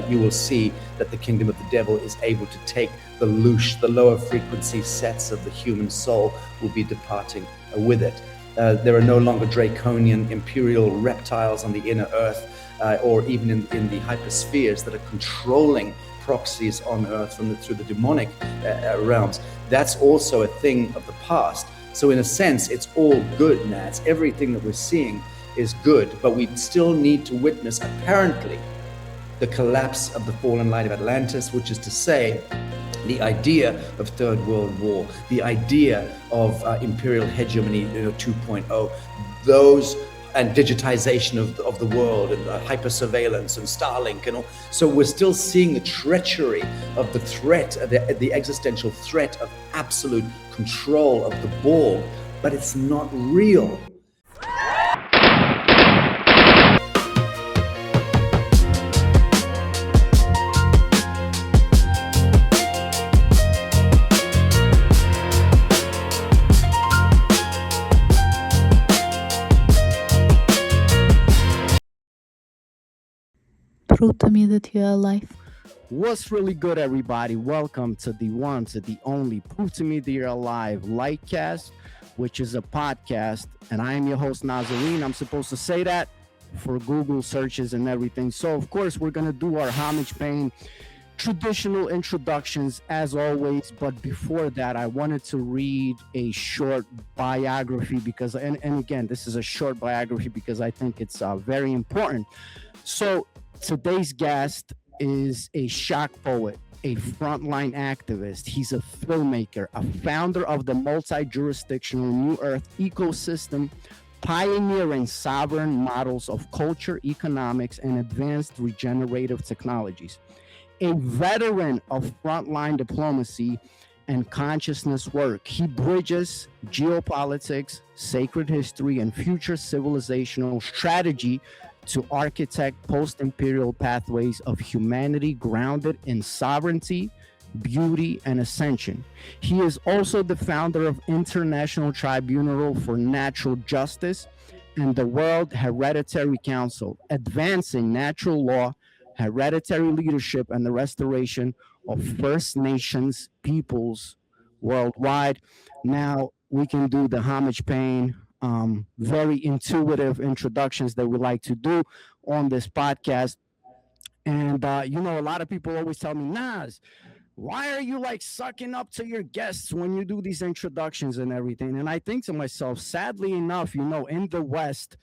you will see that the kingdom of the devil is able to take the lower frequency sets of the human soul will be departing with it. There are no longer draconian imperial reptiles on the inner earth, or even in the hyperspheres that are controlling proxies on earth through the demonic realms. That's also a thing of the past. So in a sense, it's all good, Naz. Everything that we're seeing is good, but we still need to witness, apparently, the collapse of the fallen light of Atlantis, which is to say, the idea of Third World War, the idea of imperial hegemony 2.0, those, and digitization of the world, and hyper-surveillance and Starlink and all. So we're still seeing the treachery of the threat, the existential threat of absolute control of the Borg, but it's not real. Prove to me that you are alive. What's really good, everybody? Welcome to the one, to the only Prove to Me that you're alive Lightcast, which is a podcast, and I am your host, NazareN. I'm supposed to say that for Google searches and everything. So, of course, we're going to do our homage paying traditional introductions as always, but before that, I wanted to read a short biography because, and again, this is a short biography because I think it's very important. So, today's guest is a shock poet, a frontline activist. He's a filmmaker, a founder of the multi-jurisdictional NewEarth ecosystem, pioneering sovereign models of culture, economics, and advanced regenerative technologies. A veteran of frontline diplomacy and consciousness work, he bridges geopolitics, sacred history, and future civilizational strategy to architect post-imperial pathways of humanity grounded in sovereignty, beauty, and ascension. He is also the founder of International Tribunal for Natural Justice and the World Hereditary Council, advancing natural law, hereditary leadership, and the restoration of First Nations peoples worldwide. Now we can do the homage paying, very intuitive introductions that we like to do on this podcast. And, a lot of people always tell me, Naz, why are you like sucking up to your guests when you do these introductions and everything? And I think to myself, sadly enough, in the West,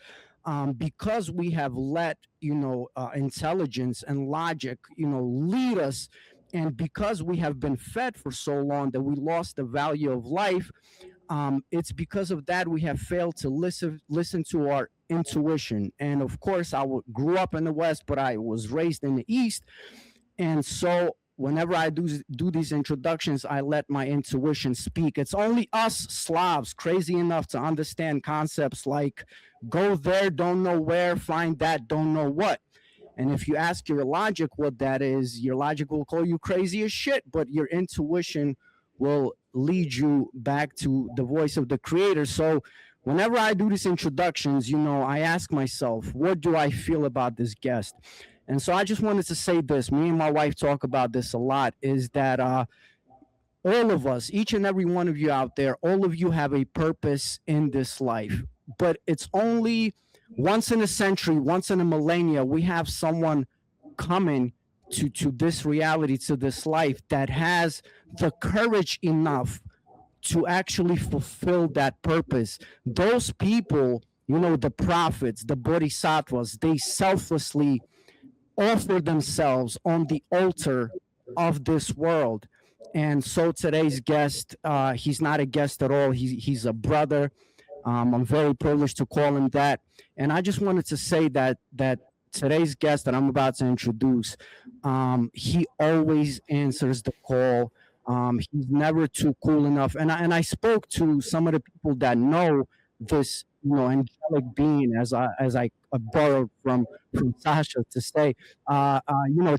because we have let, intelligence and logic, lead us, and because we have been fed for so long that we lost the value of life, it's because of that we have failed to listen to our intuition. And of course, grew up in the West, but I was raised in the East. And so whenever I do these introductions, I let my intuition speak. It's only us Slavs crazy enough to understand concepts like go there, don't know where, find that, don't know what. And if you ask your logic what that is, your logic will call you crazy as shit, but your intuition will lead you back to the voice of the creator. So whenever I do these introductions, I ask myself, what do I feel about this guest? And so I just wanted to say this, me and my wife talk about this a lot, is that all of us, each and every one of you out there, all of you have a purpose in this life, but it's only once in a century, once in a millennia, we have someone coming to this reality, to this life, that has the courage enough to actually fulfill that purpose. Those people, the prophets, the bodhisattvas, they selflessly offer themselves on the altar of this world. And so today's guest, he's not a guest at all. He's a brother. I'm very privileged to call him that. And I just wanted to say that today's guest that I'm about to introduce, he always answers the call. He's never too cool enough. And I spoke to some of the people that know this, angelic being, as I borrowed from Sacha to say.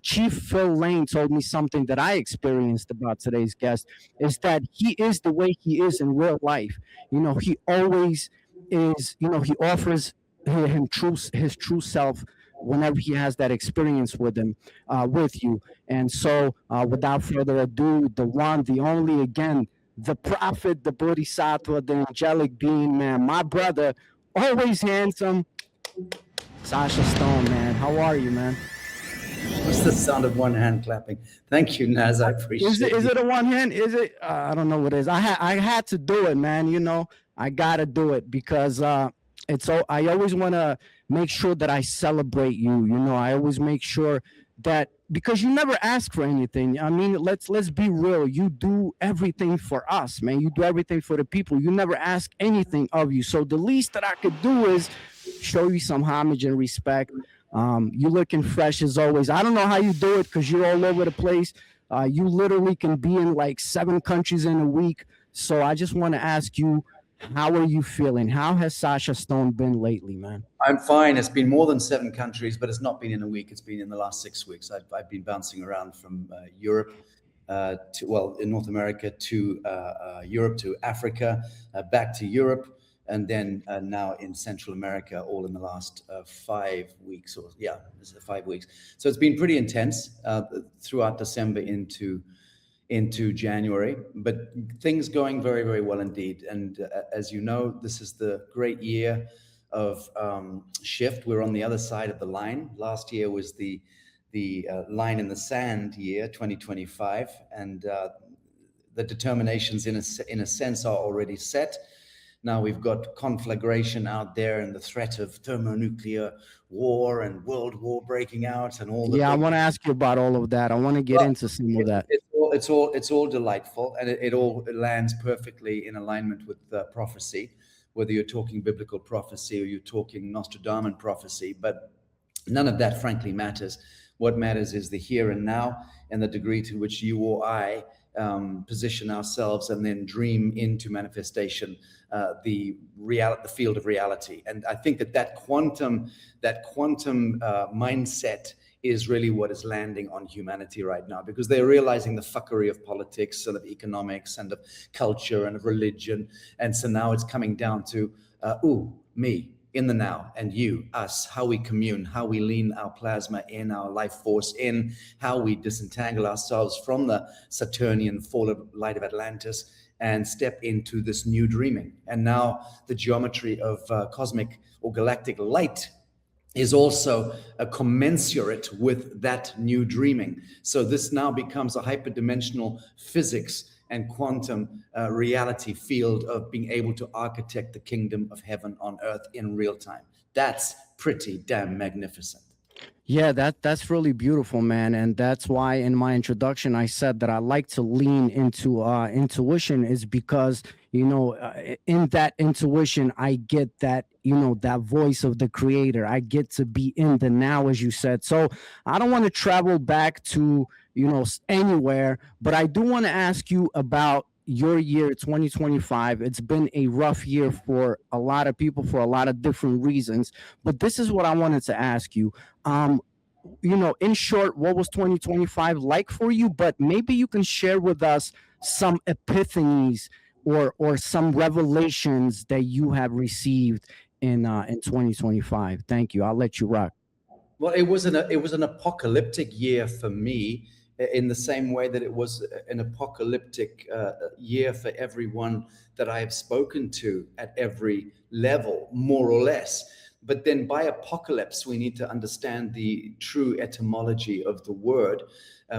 Chief Phil Lane told me something that I experienced about today's guest, is that he is the way he is in real life. He always is. He offers his true self whenever he has that experience with him, with you. And so, without further ado, the one, the only, again, the prophet, the bodhisattva, the angelic being, man, my brother, always handsome, Sacha Stone, man. How are you, man? What's the sound of one hand clapping? Thank you, Naz. I appreciate Is it a one hand? Is it? I don't know what it is. I had to do it, man. You know, I gotta do it because it's so. I always want to make sure that I celebrate you. You know, I always make sure that, because you never ask for anything. I mean, let's be real. You do everything for us, man. You do everything for the people. You never ask anything of you. So the least that I could do is show you some homage and respect. You looking fresh as always. I don't know how you do it because you're all over the place. You literally can be in like 7 countries in a week. So I just want to ask you, how are you feeling? How has Sacha Stone been lately, man? I'm fine. It's been more than 7 countries, but it's not been in a week. It's been in the last 6 weeks. I've been bouncing around from Europe in North America to Europe to Africa, back to Europe, and then now in Central America, all in the last 5 weeks, 5 weeks. So it's been pretty intense throughout December into January, but things going very, very well indeed. And as you know, this is the great year of shift. We're on the other side of the line. Last year was the line in the sand year, 2025, and the determinations in a sense are already set. Now we've got conflagration out there and the threat of thermonuclear war and world war breaking out and all the. Yeah, I want to ask you about all of that. I want to get into some of that. It's all delightful, and it all lands perfectly in alignment with prophecy, whether you're talking biblical prophecy or you're talking Nostradamus prophecy. But none of that, frankly, matters. What matters is the here and now, and the degree to which you or I position ourselves and then dream into manifestation the field of reality. And I think that quantum mindset is really what is landing on humanity right now, because they're realizing the fuckery of politics and of economics and of culture and of religion. And so now it's coming down to me in the now, and you, us, how we commune, how we lean our plasma in, our life force in, how we disentangle ourselves from the Saturnian fallen light of Atlantis and step into this new dreaming. And now the geometry of cosmic or galactic light is also commensurate with that new dreaming. So this now becomes a hyperdimensional physics and quantum reality field of being able to architect the kingdom of heaven on earth in real time. That's pretty damn magnificent. Yeah, that's really beautiful, man. And that's why in my introduction, I said that I like to lean into intuition, is because, you know, in that intuition, I get that, you know, that voice of the creator. I get to be in the now, as you said. So I don't want to travel back to, you know, anywhere, but I do want to ask you about your year 2025. It's been a rough year for a lot of people for a lot of different reasons, but this is what I wanted to ask you. You know, in short, what was 2025 like for you? But maybe you can share with us some epiphanies or some revelations that you have received in 2025. Thank you. I'll let you rock. Well, it was an apocalyptic year for me, in the same way that it was an apocalyptic year for everyone that I have spoken to at every level, more or less. But then by apocalypse, we need to understand the true etymology of the word,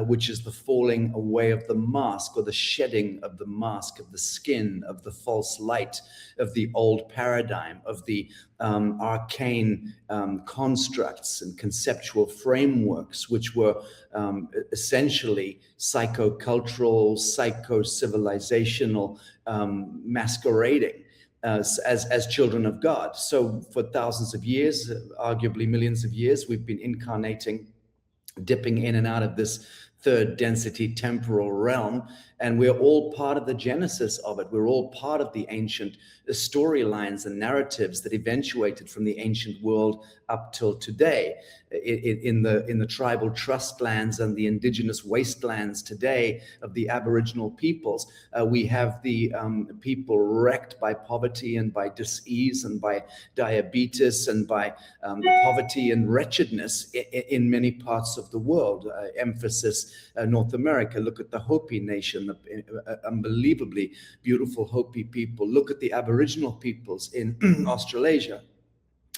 which is the falling away of the mask, or the shedding of the mask, of the skin, of the false light, of the old paradigm, of the arcane constructs and conceptual frameworks, which were essentially psychocultural, psycho-civilizational masquerading as children of God. So for thousands of years, arguably millions of years, we've been incarnating, dipping in and out of this third density temporal realm, and we're all part of the genesis of it. We're all part of the ancient storylines and narratives that eventuated from the ancient world up till today. In the tribal trust lands and the indigenous wastelands today of the Aboriginal peoples, we have the people wrecked by poverty and by dis-ease and by diabetes and by poverty and wretchedness in many parts of the world. Emphasis North America. Look at the Hopi nation, the unbelievably beautiful Hopi people. Look at the Aboriginal peoples in Australasia,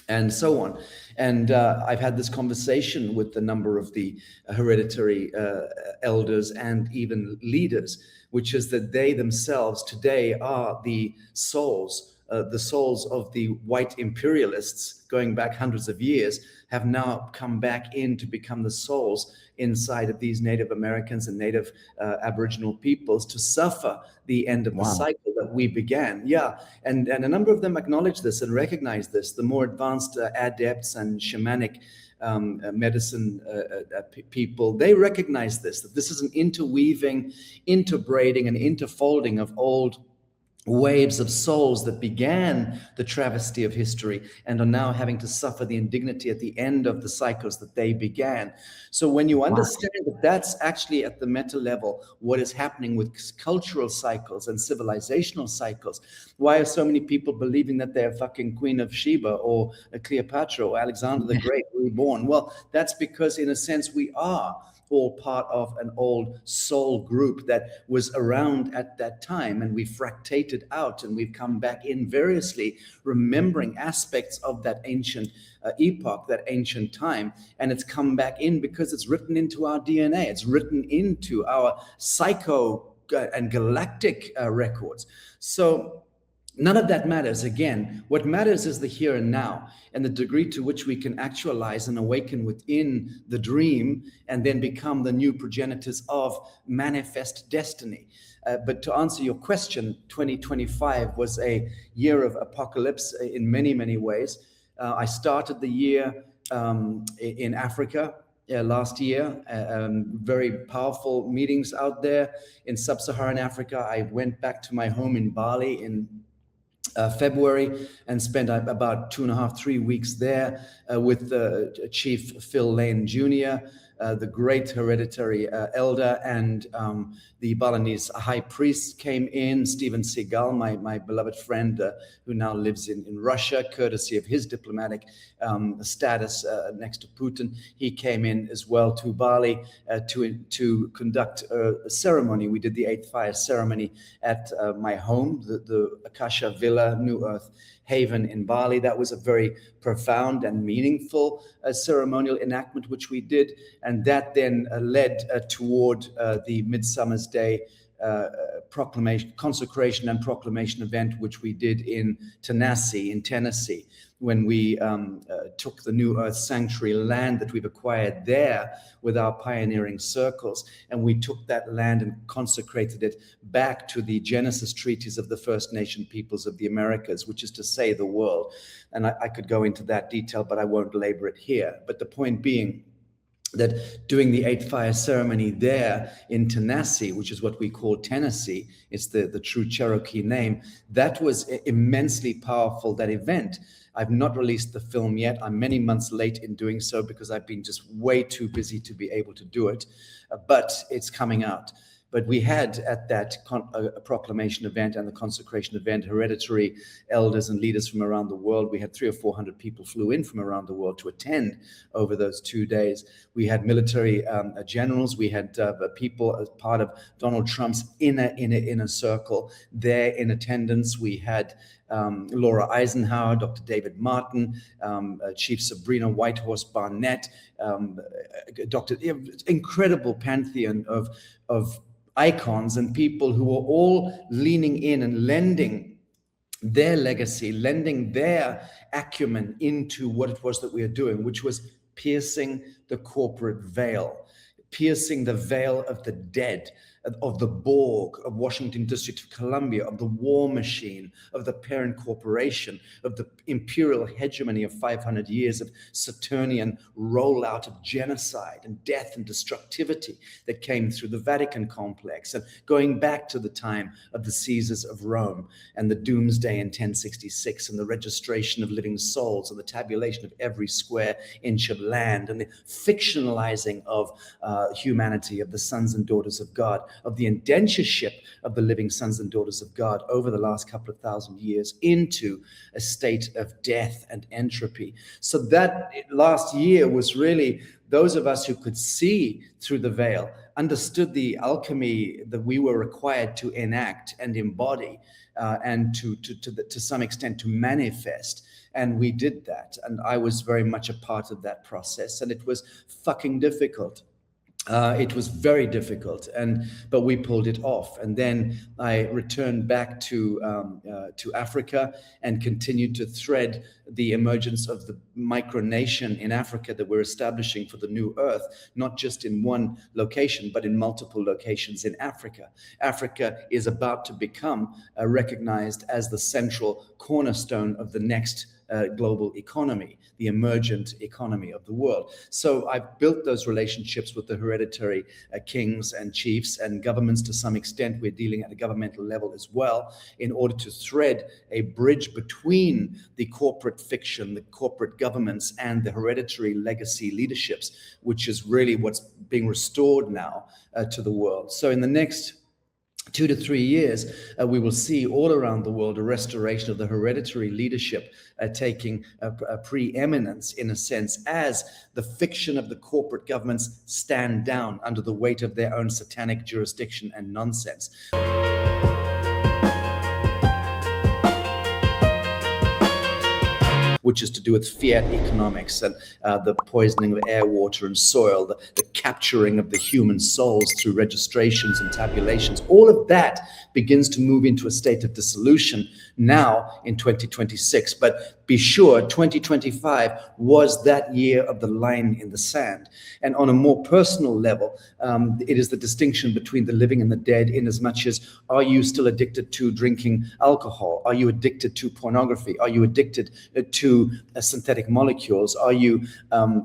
and so on. And I've had this conversation with a number of the hereditary elders and even leaders, which is that they themselves today are the souls of the white imperialists going back hundreds of years, have now come back in to become the souls inside of these Native Americans and Native Aboriginal peoples to suffer the end of the cycle that we began. Yeah, and a number of them acknowledge this and recognize this. The more advanced adepts and shamanic medicine people, they recognize this, that this is an interweaving, interbraiding, and interfolding of old waves of souls that began the travesty of history and are now having to suffer the indignity at the end of the cycles that they began. So when you understand that that's actually at the meta level what is happening with cultural cycles and civilizational cycles, why are so many people believing that they're fucking Queen of Sheba or Cleopatra or Alexander the Great reborn? Well, that's because in a sense we are all part of an old soul group that was around at that time, and we fractated out and we've come back in variously, remembering aspects of that ancient epoch, that ancient time, and it's come back in because it's written into our DNA, it's written into our psycho and galactic records. So none of that matters. Again, what matters is the here and now and the degree to which we can actualize and awaken within the dream and then become the new progenitors of manifest destiny. But to answer your question, 2025 was a year of apocalypse in many, many ways. I started the year in Africa last year, very powerful meetings out there in sub-Saharan Africa. I went back to my home in Bali in February and spent about 2.5, 3 weeks there with Chief Phil Lane Jr., the great hereditary elder, and the Balinese high priest came in, Steven Seagal, my beloved friend who now lives in Russia, courtesy of his diplomatic status next to Putin. He came in as well to Bali to conduct a ceremony. We did the 8th fire ceremony at my home, the Akasha Villa, NewEarth Haven in Bali. That was a very profound and meaningful ceremonial enactment, which we did. And that then led toward the Midsummer's Day proclamation, consecration and proclamation event, which we did in Tennessee, when we took the NewEarth sanctuary land that we've acquired there with our pioneering circles, and we took that land and consecrated it back to the Genesis treaties of the First Nation peoples of the Americas, which is to say the world. And I could go into that detail, but I won't labor it here. But the point being that doing the 8th fire ceremony there in Tennessee, which is what we call Tennessee, it's the true Cherokee name, that was immensely powerful, that event. I've not released the film yet. I'm many months late in doing so because I've been just way too busy to be able to do it, but it's coming out. But we had at that proclamation event and the consecration event, hereditary elders and leaders from around the world. We had 300 or 400 people flew in from around the world to attend over those 2 days. We had military generals. We had people as part of Donald Trump's inner circle there in attendance. We had Laura Eisenhower, Dr. David Martin, Chief Sabrina Whitehorse Barnett, incredible pantheon of icons and people who were all leaning in and lending their legacy, lending their acumen into what it was that we are doing, which was piercing the corporate veil, piercing the veil of the dead, of the Borg, of Washington District of Columbia, of the war machine, of the parent corporation, of the imperial hegemony of 500 years of Saturnian rollout of genocide and death and destructivity that came through the Vatican complex, and going back to the time of the Caesars of Rome and the doomsday in 1066 and the registration of living souls and the tabulation of every square inch of land and the fictionalizing of humanity, of the sons and daughters of God, of the indentureship of the living sons and daughters of God over the last couple of thousand years into a state of death and entropy. So that last year was really those of us who could see through the veil, understood the alchemy that we were required to enact and embody, and to some extent to manifest. And we did that. And I was very much a part of that process. And it was fucking difficult. It was very difficult, but we pulled it off. And then I returned back to Africa and continued to thread the emergence of the micronation in Africa that we're establishing for the New Earth, not just in one location, but in multiple locations in Africa. Africa is about to become recognized as the central cornerstone of the next global economy, the emergent economy of the world. So I've built those relationships with the hereditary kings and chiefs and governments. To some extent, we're dealing at a governmental level as well, in order to thread a bridge between the corporate fiction, the corporate governments, and the hereditary legacy leaderships, which is really what's being restored now to the world. So in the next 2 to 3 years, we will see all around the world a restoration of the hereditary leadership taking a preeminence, in a sense, as the fiction of the corporate governments stand down under the weight of their own satanic jurisdiction and nonsense. Which is to do with fiat economics and the poisoning of air, water, and soil, the capturing of the human souls through registrations and tabulations. All of that begins to move into a state of dissolution now in 2026. But be sure, 2025 was that year of the line in the sand. And on a more personal level, it is the distinction between the living and the dead, in as much as, are you still addicted to drinking alcohol? Are you addicted to pornography? Are you addicted to synthetic molecules? Are you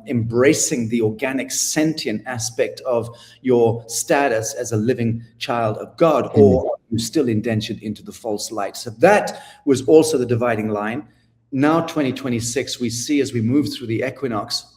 embracing the organic sentient aspect of your status as a living child of God, or are you still indentured into the false light? So that was also the dividing line. Now 2026, we see as we move through the equinox,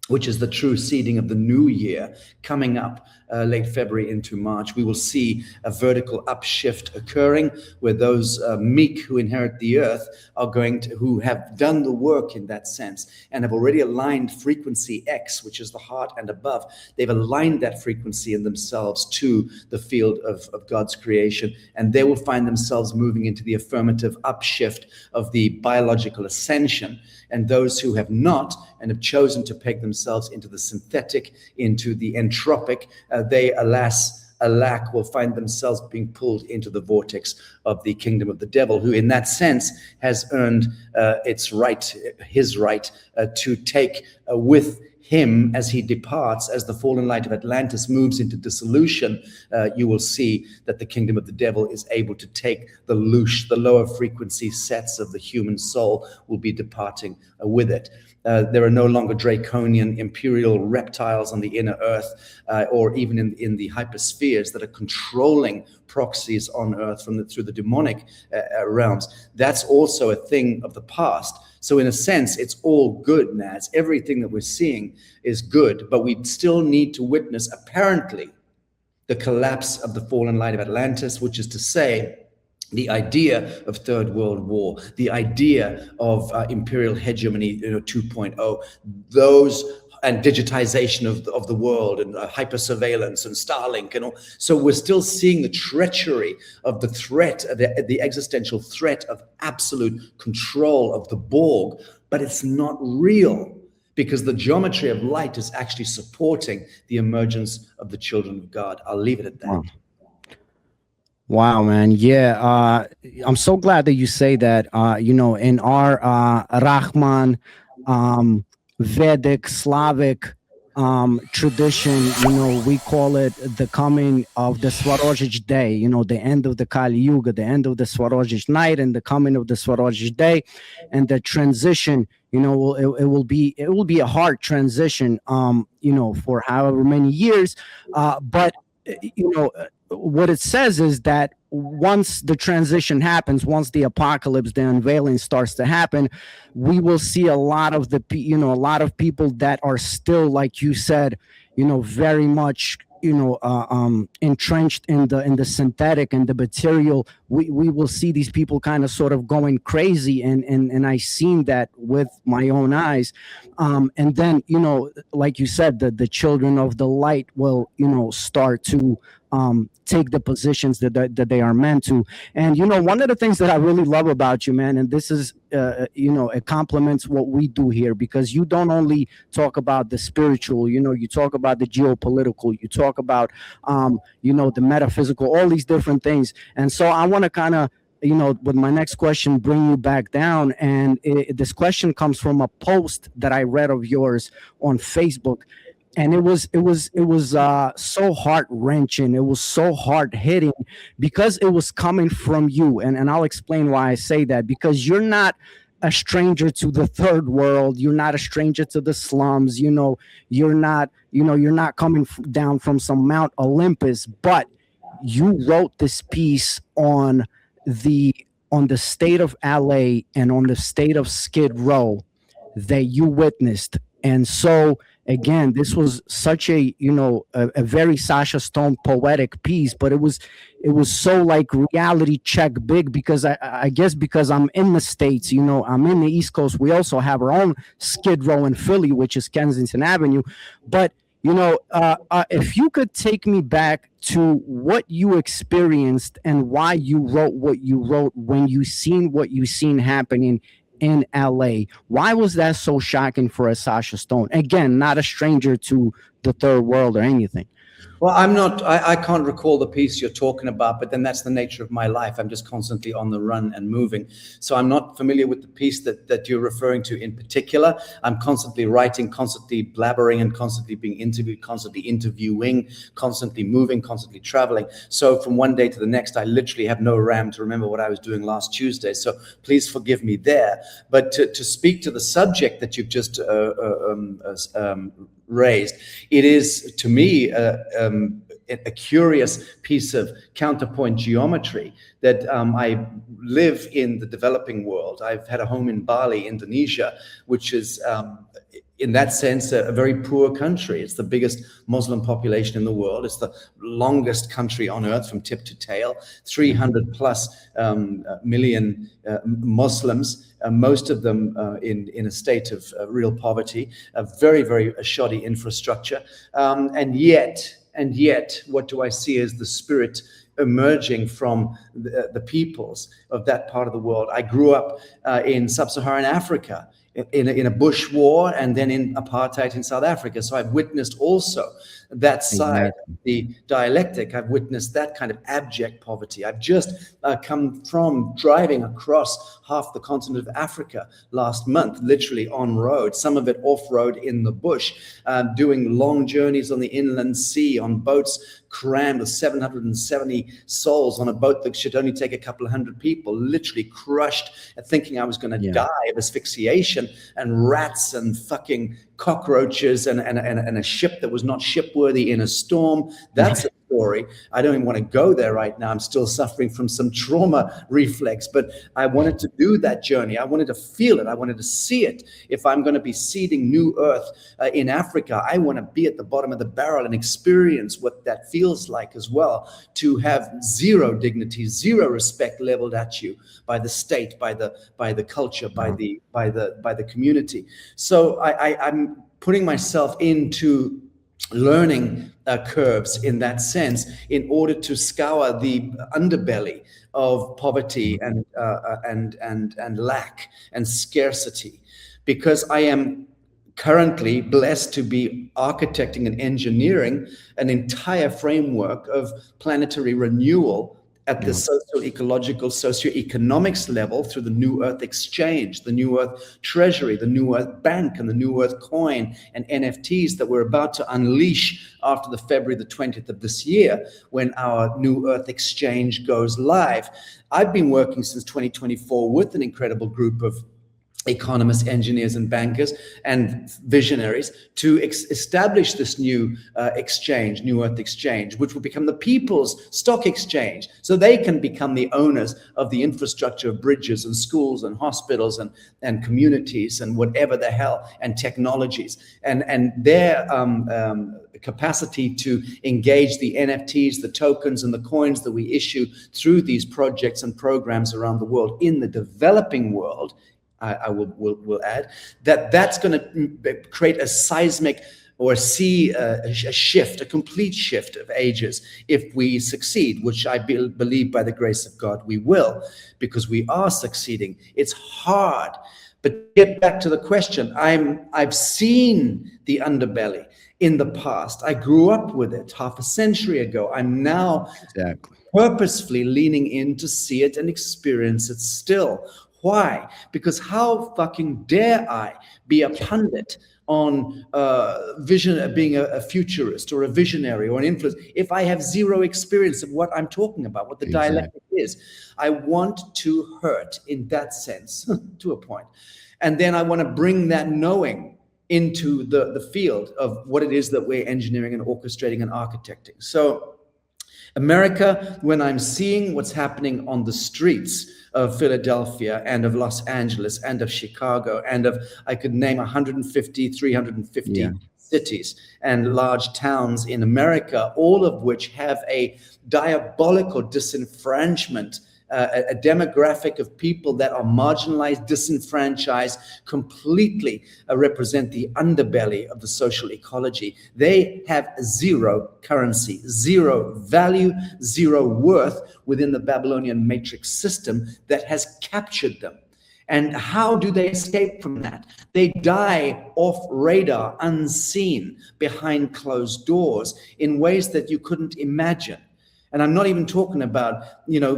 which is the true seeding of the new year coming up late February into March, we will see a vertical upshift occurring, where those meek who inherit the earth are going to, who have done the work in that sense and have already aligned frequency X, which is the heart and above. They've aligned that frequency in themselves to the field of God's creation, and they will find themselves moving into the affirmative upshift of the biological ascension. And those who have not and have chosen to peg themselves into the synthetic, into the entropic, they, alack, will find themselves being pulled into the vortex of the kingdom of the devil, who in that sense has earned his right to take with him as he departs, as the fallen light of Atlantis moves into dissolution. You will see that the kingdom of the devil is able to take the lower frequency sets of the human soul will be departing with it. There are no longer draconian imperial reptiles on the inner earth, or even in the hyperspheres that are controlling proxies on earth through the demonic realms. That's also a thing of the past. So in a sense, it's all good, Naz. Everything that we're seeing is good, but we still need to witness, apparently, the collapse of the fallen light of Atlantis, which is to say, the idea of Third World War, the idea of imperial hegemony 2.0, those, and digitization of the world, and hyper-surveillance and Starlink and all. So we're still seeing the treachery of the threat, the existential threat of absolute control of the Borg, but it's not real, because the geometry of light is actually supporting the emergence of the children of God. I'll leave it at that. Wow, man. Yeah. I'm so glad that you say that, in our Rahman, Vedic, Slavic tradition, we call it the coming of the Swarajij day, the end of the Kali Yuga, the end of the Swarajij night, and the coming of the Swarajij day, and the transition. It will be a hard transition, for however many years, but what it says is that once the transition happens, once the apocalypse, the unveiling starts to happen, we will see a lot of a lot of people that are still, like you said, very much entrenched in the synthetic and the material. We will see these people kind of sort of going crazy, and I seen that with my own eyes. And then like you said, the children of the light will start to take the positions that they are meant to. And one of the things that I really love about you, man, and this is it complements what we do here, because you don't only talk about the spiritual, you talk about the geopolitical, you talk about the metaphysical, all these different things. And so I want to kind of with my next question, bring you back down. And this question comes from a post that I read of yours on Facebook, and it was so heart wrenching. It was so hard hitting, because it was coming from you, and I'll explain why I say that. Because you're not a stranger to the third world. You're not a stranger to the slums. You're not coming down from some Mount Olympus, but you wrote this piece on the state of LA and on the state of Skid Row that you witnessed. And so again, this was such a a very Sacha Stone poetic piece, but it was so like reality check big, because I guess because I'm in the States, I'm in the East Coast. We also have our own Skid Row in Philly, which is Kensington Avenue. But if you could take me back to what you experienced and why you wrote what you wrote when you seen what you seen happening in LA. Why was that so shocking for a Sacha Stone? Again, not a stranger to the third world or anything. Well, I can't recall the piece you're talking about, but then that's the nature of my life. I'm just constantly on the run and moving. So I'm not familiar with the piece that you're referring to in particular. I'm constantly writing, constantly blabbering, and constantly being interviewed, constantly interviewing, constantly moving, constantly traveling. So from one day to the next, I literally have no RAM to remember what I was doing last Tuesday. So please forgive me there. But to speak to the subject that you've just raised, it is to me a curious piece of counterpoint geometry that I live in the developing world. I've had a home in Bali, Indonesia, which is in that sense a very poor country. It's the biggest Muslim population in the world. It's the longest country on earth from tip to tail, 300 plus million Muslims, most of them in a state of real poverty, a very, very shoddy infrastructure. And yet, what do I see as the spirit emerging from the peoples of that part of the world? I grew up in sub-Saharan Africa, in a bush war, and then in apartheid in South Africa. So I've witnessed also that side, the dialectic. I've witnessed that kind of abject poverty. I've just come from driving across half the continent of Africa last month, literally on road, some of it off-road in the bush, doing long journeys on the inland sea, on boats crammed with 770 souls, on a boat that should only take a couple of hundred people, literally crushed, thinking I was going to die of asphyxiation, and rats and fucking cockroaches, and a ship that was not shipworthy in a storm. That's a story. I don't even want to go there right now. I'm still suffering from some trauma reflex, but I wanted to do that journey. I wanted to feel it. I wanted to see it. If I'm going to be seeding new earth in Africa, I want to be at the bottom of the barrel and experience what that feels like as well, to have zero dignity, zero respect leveled at you by the state, by the culture, by the community. So I'm putting myself into learning curves in that sense, in order to scour the underbelly of poverty and lack and scarcity, because I am currently blessed to be architecting and engineering an entire framework of planetary renewal at the socio-ecological, socio-economics level through the NewEarth exchange, the NewEarth treasury, the NewEarth bank, and the NewEarth coin and NFTs that we're about to unleash after the February the 20th of this year, when our NewEarth exchange goes live. I've been working since 2024 with an incredible group of economists, engineers, and bankers and visionaries to establish this new exchange, NewEarth exchange, which will become the people's stock exchange, so they can become the owners of the infrastructure of bridges and schools and hospitals and communities and whatever the hell, and technologies, and their capacity to engage the NFTs, the tokens, and the coins that we issue through these projects and programs around the world in the developing world. I will add that's going to create a seismic or a shift, a complete shift of ages if we succeed, which I believe by the grace of God we will, because we are succeeding. It's hard, but get back to the question. I've seen the underbelly in the past. I grew up with it half a century ago. I'm now purposefully leaning in to see it and experience it still. Why? Because how fucking dare I be a pundit on vision, being a futurist or a visionary or an influence, if I have zero experience of what I'm talking about, what the dialectic is? I want to hurt in that sense to a point. And then I want to bring that knowing into the field of what it is that we're engineering and orchestrating and architecting. So America, when I'm seeing what's happening on the streets of Philadelphia and of Los Angeles and of Chicago and of, I could name 150, 350 cities and large towns in America, all of which have a diabolical disenfranchisement, a demographic of people that are marginalized, disenfranchised, completely represent the underbelly of the social ecology. They have zero currency, zero value, zero worth within the Babylonian matrix system that has captured them. And how do they escape from that? They die off radar, unseen, behind closed doors in ways that you couldn't imagine. And I'm not even talking about,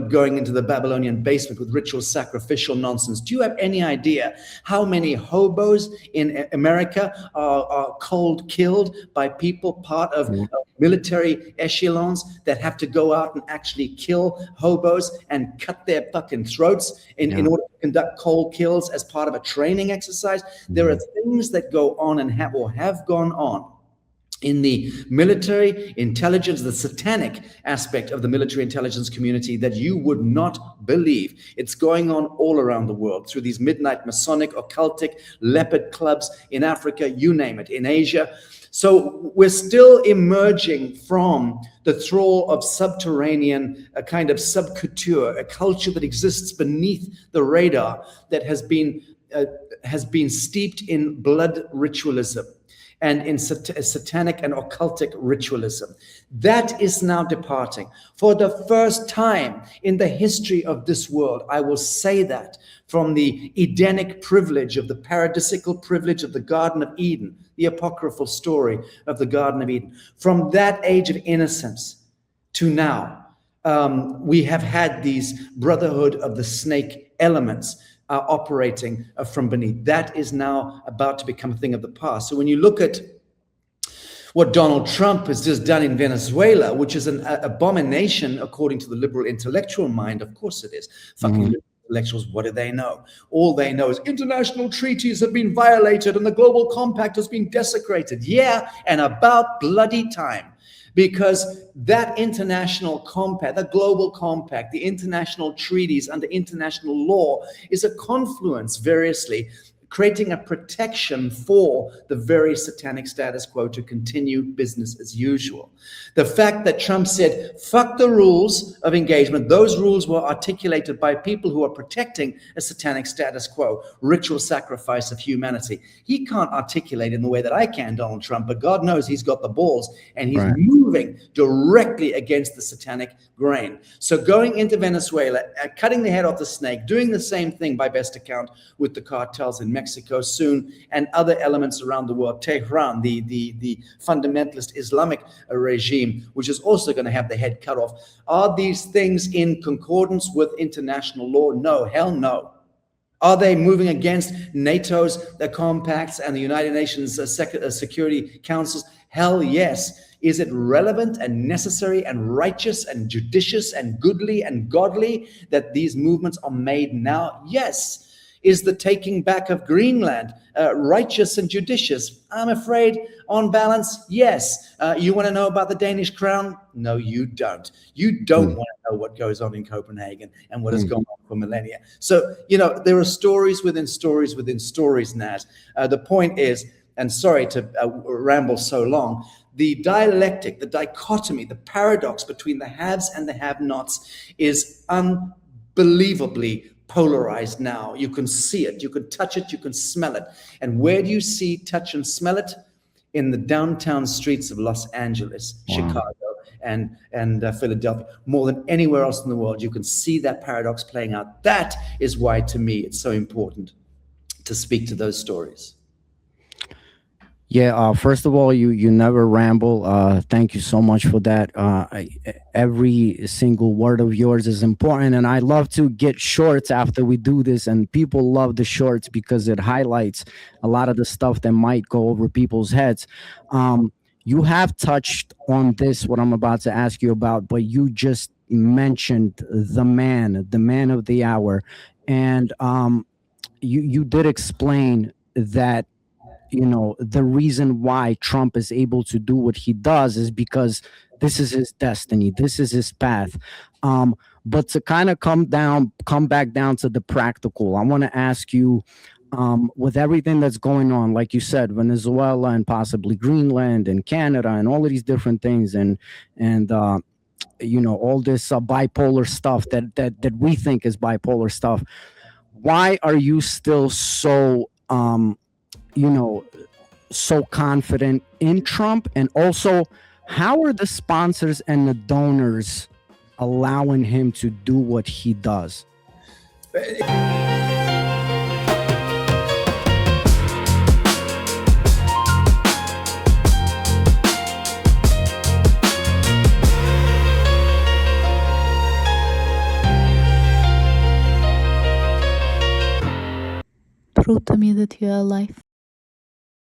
going into the Babylonian basement with ritual sacrificial nonsense. Do you have any idea how many hobos in America are cold killed by people part of military echelons that have to go out and actually kill hobos and cut their fucking throats in order to conduct cold kills as part of a training exercise? There are things that go on and have gone on in the military intelligence, the satanic aspect of the military intelligence community, that you would not believe. It's going on all around the world through these midnight Masonic, occultic, leopard clubs in Africa, you name it, in Asia. So we're still emerging from the thrall of subterranean, a kind of subculture, a culture that exists beneath the radar that has been steeped in blood ritualism and in satanic and occultic ritualism. That is now departing. For the first time in the history of this world, I will say that, from the Edenic privilege, of the paradisical privilege of the Garden of Eden, the apocryphal story of the Garden of Eden, from that age of innocence to now, we have had these brotherhood of the snake elements operating from beneath. That is now about to become a thing of the past. So when you look at what Donald Trump has just done in Venezuela, which is an abomination according to the liberal intellectual mind, of course it is. Fucking liberal intellectuals, what do they know? All they know is international treaties have been violated and the global compact has been desecrated. Yeah, and about bloody time. Because that international compact, the global compact, the international treaties under international law is a confluence, variously, creating a protection for the very satanic status quo to continue business as usual. The fact that Trump said, fuck the rules of engagement, those rules were articulated by people who are protecting a satanic status quo, ritual sacrifice of humanity. He can't articulate in the way that I can, Donald Trump, but God knows he's got the balls and he's moving directly against the satanic grain. So going into Venezuela, cutting the head off the snake, doing the same thing by best account with the cartels in Mexico soon, and other elements around the world. Tehran, the fundamentalist Islamic regime, which is also going to have the head cut off. Are these things in concordance with international law? No, hell no. Are they moving against NATO's compacts and the United Nations Security Councils? Hell yes. Is it relevant and necessary and righteous and judicious and goodly and godly that these movements are made now? Yes. Is the taking back of Greenland righteous and judicious? I'm afraid, on balance, yes. You want to know about the Danish crown? No, you don't. You don't want to know what goes on in Copenhagen and what has gone on for millennia. So, there are stories within stories within stories, Naz. The point is, and sorry to ramble so long, the dialectic, the dichotomy, the paradox between the haves and the have-nots is unbelievably polarized now. You can see it, you can touch it, you can smell it. And where do you see, touch, and smell it? In the downtown streets of Los Angeles, Chicago, and Philadelphia. More than anywhere else in the world, you can see that paradox playing out. That is why, to me, it's so important to speak to those stories. Yeah, first of all, you never ramble. Thank you so much for that. Every single word of yours is important, and I love to get shorts after we do this, and people love the shorts because it highlights a lot of the stuff that might go over people's heads. You have touched on this, what I'm about to ask you about, but you just mentioned the man of the hour, and you did explain that the reason why Trump is able to do what he does is because this is his destiny. This is his path. But to kind of come back down to the practical, I want to ask you, with everything that's going on, like you said, Venezuela and possibly Greenland and Canada and all of these different things, and all this bipolar stuff that we think is bipolar stuff. Why are you still so so confident in Trump? And also, how are the sponsors and the donors allowing him to do what he does? Prove to me that you are alive.